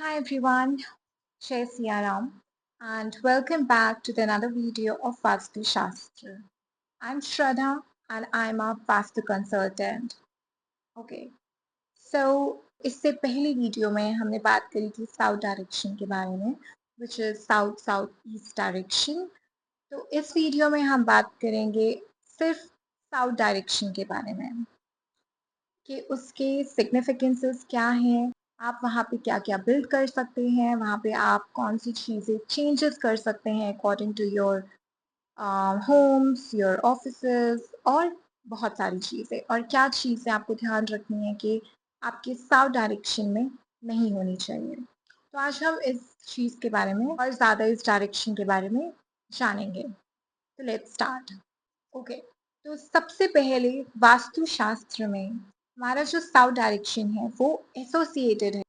Hi everyone, Jai Siaram, and welcome back to another video of Vastu Shastra. I'm Shraddha and I'm a Vastu consultant. Okay, so इससे पहली video में हमने बात करी थी south direction के बारे में, which is south south east direction. तो इस वीडियो में हम बात करेंगे सिर्फ साउथ डायरेक्शन के बारे में कि उसके सिग्निफिकेंसेस क्या हैं, आप वहाँ पे क्या क्या बिल्ड कर सकते हैं, वहाँ पे आप कौन सी चीज़ें चेंजेस कर सकते हैं according to your homes, your offices और बहुत सारी चीज़ें, और क्या चीज़ें आपको ध्यान रखनी है कि आपके साउथ डायरेक्शन में नहीं होनी चाहिए. तो आज हम इस चीज़ के बारे में और ज़्यादा इस डायरेक्शन के बारे में जानेंगे. तो लेट्स स्टार्ट. ओके, तो सबसे पहले वास्तुशास्त्र में हमारा जो साउथ डायरेक्शन है वो एसोसिएटेड है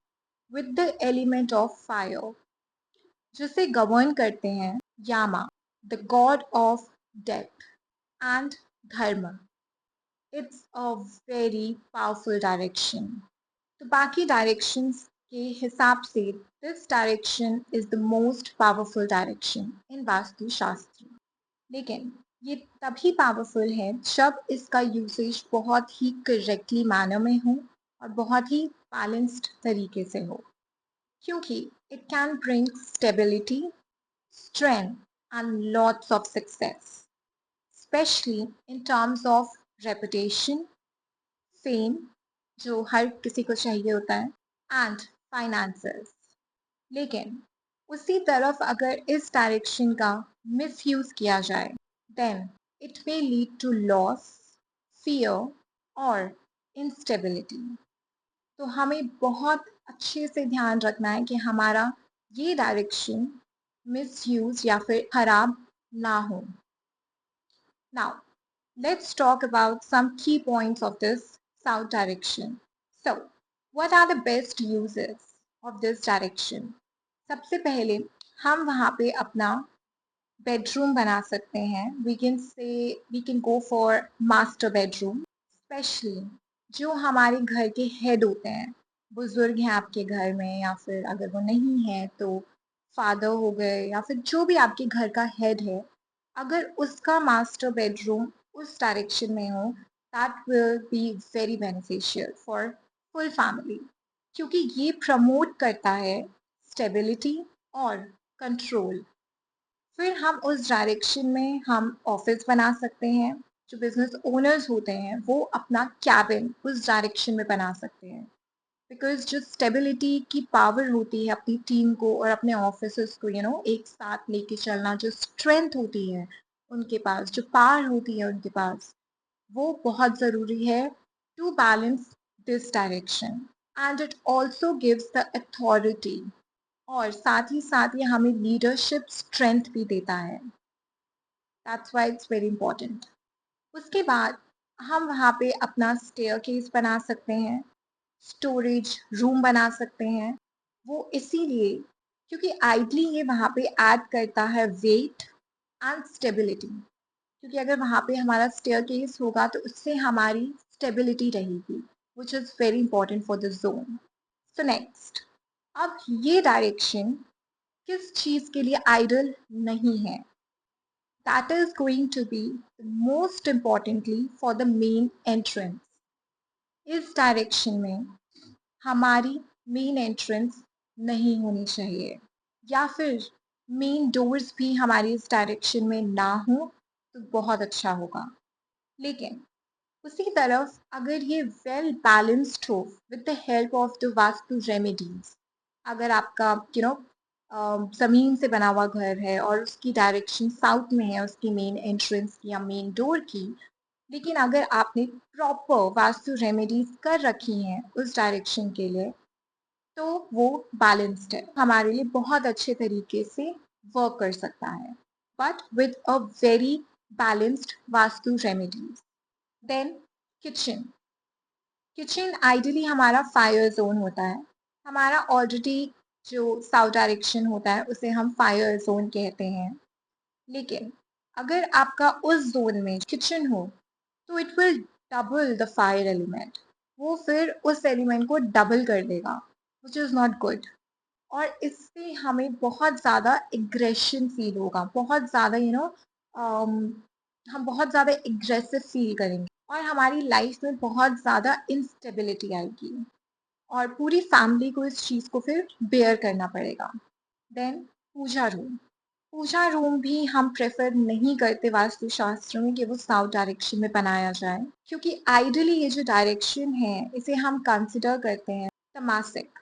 with the element of fire, जिसे गवर्न करते हैं Yama, the god of death and dharma. It's a very powerful direction. तो बाकी डायरेक्शंस के हिसाब से this direction is the most powerful direction in Vastushastra. लेकिन ये तभी पावरफुल है जब इसका यूसेज बहुत ही करेक्टली मैनर में हो और बहुत ही बैलेंस्ड तरीके से हो, क्योंकि it can bring stability, strength and lots of success, specially in terms of reputation, fame, जो हर किसी को चाहिए होता है, एंड फाइनेंसेस. लेकिन उसी तरफ अगर इस डायरेक्शन का मिसयूज किया जाए, then it may lead to loss, fear और instability. तो हमें बहुत अच्छे से ध्यान रखना है कि हमारा ये डायरेक्शन मिसयूज या फिर खराब ना हो. Now, let's talk about some key points of this south direction. So, what are the best uses of this direction? सबसे पहले हम वहाँ पे अपना बेडरूम बना सकते हैं. We can go for master bedroom, specially जो हमारे घर के हेड होते हैं, बुजुर्ग हैं आपके घर में, या फिर अगर वो नहीं है तो फादर हो गए, या फिर जो भी आपके घर का हेड है, अगर उसका मास्टर बेडरूम उस डायरेक्शन में हो, that will be very beneficial for full family, क्योंकि ये प्रमोट करता है स्टेबिलिटी और कंट्रोल. फिर हम उस डायरेक्शन में हम ऑफिस बना सकते हैं. जो बिजनेस ओनर्स होते हैं वो अपना कैबिन उस डायरेक्शन में बना सकते हैं, बिकॉज जो स्टेबिलिटी की पावर होती है अपनी टीम को और अपने ऑफिस को एक साथ लेके चलना, जो स्ट्रेंथ होती है उनके पास, जो पावर होती है उनके पास, वो बहुत ज़रूरी है to balance this direction. And it also gives the authority, और साथ ही साथ ये हमें लीडरशिप स्ट्रेंथ भी देता है. That's why it's very important. उसके बाद हम वहाँ पे अपना स्टेयरकेस बना सकते हैं, स्टोरेज रूम बना सकते हैं. वो इसीलिए क्योंकि आइडली ये वहाँ पे ऐड करता है वेट एंड स्टेबिलिटी, क्योंकि अगर वहाँ पे हमारा स्टेयरकेस होगा तो उससे हमारी स्टेबिलिटी रहेगी, which is very important for the zone. So next, अब ये डायरेक्शन किस चीज़ के लिए आइडल नहीं है? That is going to be most importantly for the main entrance. इस डायरेक्शन में हमारी मेन एंट्रेंस नहीं होनी चाहिए, या फिर मेन डोर्स भी हमारी इस डायरेक्शन में ना हो तो बहुत अच्छा होगा. लेकिन उसी तरफ अगर ये वेल बैलेंस्ड हो with the help of the vastu remedies, अगर आपका ज़मीन से बना हुआ घर है और उसकी डायरेक्शन साउथ में है, उसकी मेन एंट्रेंस की या मेन डोर की, लेकिन अगर आपने प्रॉपर वास्तु रेमेडीज कर रखी हैं उस डायरेक्शन के लिए, तो वो बैलेंस्ड है, हमारे लिए बहुत अच्छे तरीके से वर्क कर सकता है, but with a very balanced vastu remedies. Then kitchen. Kitchen ideally हमारा फायर जोन होता है. हमारा ऑलरेडी जो साउथ डायरेक्शन होता है उसे हम फायर जोन कहते हैं. लेकिन अगर आपका उस जोन में किचन हो तो it will double the fire element. वो फिर उस एलिमेंट को डबल कर देगा, विच इज़ नॉट गुड. और इससे हमें बहुत ज़्यादा एग्रेशन फील होगा, बहुत ज़्यादा हम बहुत ज़्यादा एग्रेसिव फील करेंगे और हमारी लाइफ में बहुत ज़्यादा इंस्टेबिलिटी आएगी और पूरी फैमिली को इस चीज़ को फिर बेयर करना पड़ेगा। देन पूजा रूम। पूजा रूम भी हम प्रेफर नहीं करते वास्तुशास्त्र में कि वो साउथ डायरेक्शन में बनाया जाए, क्योंकि आइडली ये जो डायरेक्शन है इसे हम कंसिडर करते हैं तमासिक।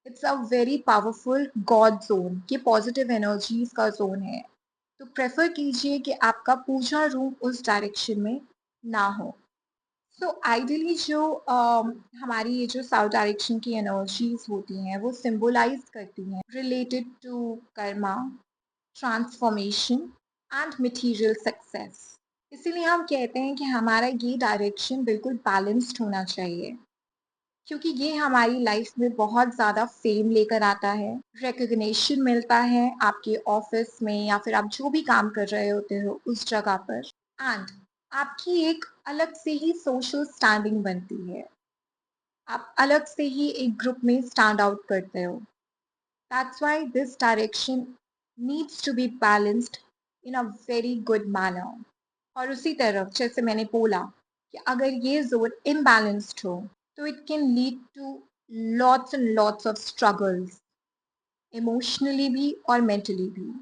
It's a very powerful god zone, ये पॉजिटिव एनर्जीज का जोन है। तो प्रेफर कीजिए कि आपका पूजा रूम उस डायरेक्शन में ना हो। सो आइडियली जो हमारी ये जो साउथ डायरेक्शन की एनर्जीज होती हैं वो सिंबलाइज करती हैं related to karma, transformation and material success. इसीलिए हम कहते हैं कि हमारा ये डायरेक्शन बिल्कुल बैलेंस्ड होना चाहिए, क्योंकि ये हमारी लाइफ में बहुत ज़्यादा फेम लेकर आता है, रिकग्निशन मिलता है आपके ऑफिस में या फिर आप जो भी काम कर रहे होते हो उस जगह पर, एंड आपकी एक अलग से ही सोशल स्टैंडिंग बनती है, आप अलग से ही एक ग्रुप में स्टैंड आउट करते हो। That's why this direction needs to be balanced in a very good manner. और उसी तरफ जैसे मैंने बोला कि अगर ये जोन इम्बैलेंस्ड हो तो it can lead to lots and lots of struggles, emotionally भी और मेंटली भी।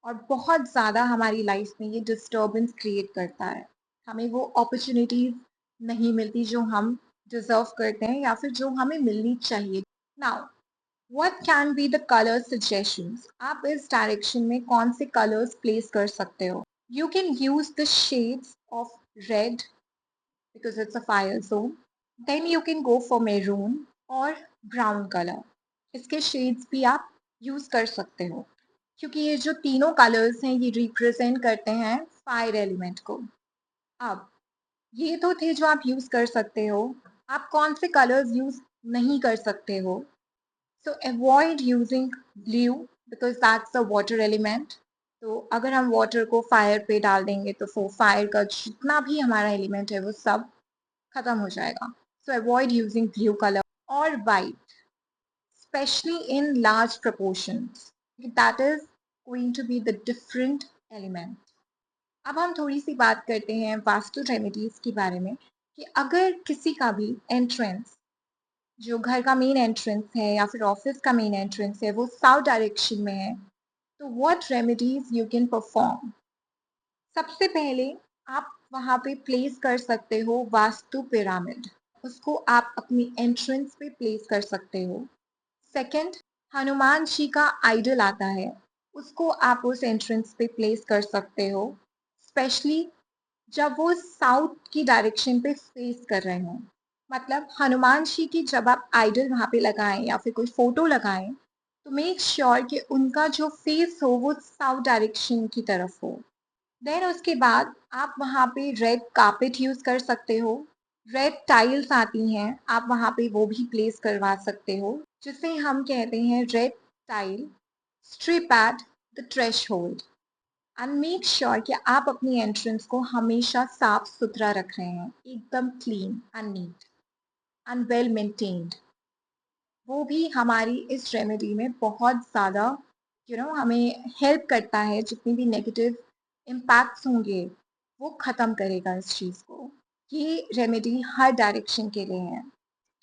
और बहुत ज़्यादा हमारी लाइफ में ये डिस्टर्बेंस क्रिएट करता है, हमें वो अपॉर्चुनिटीज़ नहीं मिलती जो हम डिजर्व करते हैं या फिर जो हमें मिलनी चाहिए। Now what can be the colour suggestions? आप इस डायरेक्शन में कौन से कलर्स प्लेस कर सकते हो? You can use the shades of red because it's a fire zone. Then you can go for maroon और brown color. इसके शेड्स भी आप यूज कर सकते हो, क्योंकि ये जो तीनों कलर्स हैं ये रिप्रेजेंट करते हैं फायर एलिमेंट को। अब ये तो थे जो आप यूज कर सकते हो, आप कौन से कलर्स यूज नहीं कर सकते हो? सो avoid using blue because that's a water element. तो अगर हम वाटर को फायर पे डाल देंगे तो वो फायर का जितना भी हमारा एलिमेंट है वो सब खत्म हो जाएगा। So avoid using blue colour और white, especially in large proportions. That is going to be the different element. अब हम थोड़ी सी बात करते हैं वास्तु रेमेडीज के बारे में, कि अगर किसी का भी एंट्रेंस, जो घर का मेन एंट्रेंस है या फिर ऑफिस का मेन एंट्रेंस है वो साउथ डायरेक्शन में है, तो what remedies you can perform? सबसे पहले आप वहाँ पे प्लेस कर सकते हो वास्तु पिरामिड, उसको आप अपनी एंट्रेंस पे प्लेस कर सकते हो। सेकंड, हनुमान जी का आइडल आता है, उसको आप उस एंट्रेंस पे प्लेस कर सकते हो, स्पेशली जब वो साउथ की डायरेक्शन पे फेस कर रहे हों। मतलब हनुमान जी की जब आप आइडल वहाँ पे लगाएं या फिर कोई फोटो लगाएं तो मेक श्योर कि उनका जो फेस हो वो साउथ डायरेक्शन की तरफ हो। देन उसके बाद आप वहाँ पे रेड कार्पेट यूज़ कर सकते हो, रेड टाइल्स आती हैं आप वहाँ पे वो भी प्लेस करवा सकते हो, जिसे हम कहते हैं red tile strip at the threshold. And make sure कि आप अपनी एंट्रेंस को हमेशा साफ सुथरा रख रहे हैं, एकदम clean and neat and well maintained. वो भी हमारी इस रेमेडी में बहुत ज़्यादा हमें हेल्प करता है, जितनी भी नेगेटिव इम्पैक्ट्स होंगे वो ख़त्म करेगा इस चीज़ को। ये रेमेडी हर डायरेक्शन के लिए है।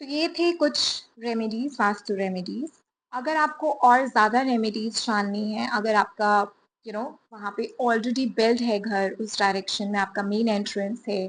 तो ये थे कुछ रेमेडीज़, वास्तु रेमेडीज़। अगर आपको और ज़्यादा रेमेडीज़ जाननी है, अगर आपका वहाँ पे ऑलरेडी बिल्ड है घर, उस डायरेक्शन में आपका मेन एंट्रेंस है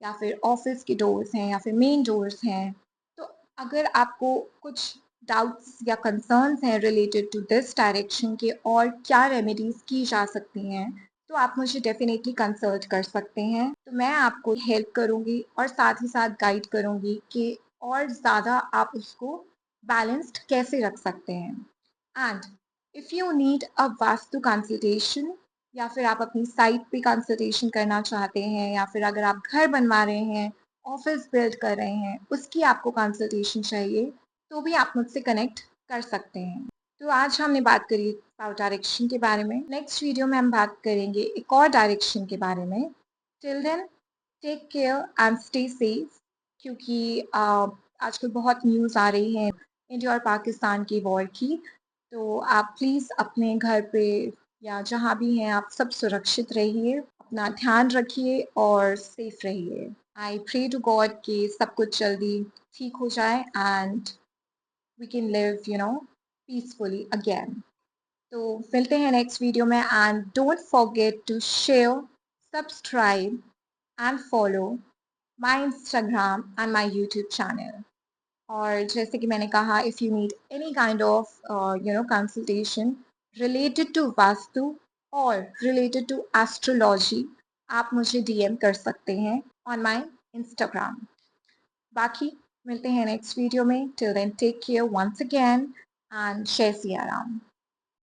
या फिर ऑफिस के डोर्स हैं या फिर मेन डोर्स हैं, तो अगर आपको कुछ डाउट्स या कंसर्न्स हैं रिलेटेड टू दिस डायरेक्शन के और क्या रेमेडीज़ की जा सकती हैं, तो आप मुझे डेफिनेटली कंसल्ट कर सकते हैं। तो मैं आपको हेल्प करूँगी और साथ ही साथ गाइड करूँगी कि और ज़्यादा आप उसको बैलेंस्ड कैसे रख सकते हैं। And if you need a vastu consultation, या फिर आप अपनी साइट पे कंसल्टेशन करना चाहते हैं, या फिर अगर आप घर बनवा रहे हैं, ऑफिस बिल्ड कर रहे हैं, उसकी आपको कंसल्टेशन चाहिए, तो भी आप मुझसे कनेक्ट कर सकते हैं। तो आज हमने बात करी साउथ डायरेक्शन के बारे में। नेक्स्ट वीडियो में हम बात करेंगे एक और डायरेक्शन के बारे में। Till then take care and stay safe, क्योंकि आजकल बहुत न्यूज़ आ रही है इंडिया और पाकिस्तान की वॉर की। तो आप प्लीज़ अपने घर पे या जहाँ भी हैं आप सब सुरक्षित रहिए, अपना ध्यान रखिए और सेफ रहिए। आई प्रे टू गॉड कि सब कुछ जल्दी ठीक हो जाए and we can live peacefully again. तो मिलते हैं नेक्स्ट वीडियो में and don't forget to share, subscribe and follow my Instagram and my YouTube channel. और जैसे कि मैंने कहा, if you need any kind of consultation related to vastu और रिलेटेड टू एस्ट्रोलॉजी, आप मुझे डीएम कर सकते हैं ऑन माय इंस्टाग्राम। बाकी मिलते हैं नेक्स्ट वीडियो में। Till then take care once again and जय सिया राम।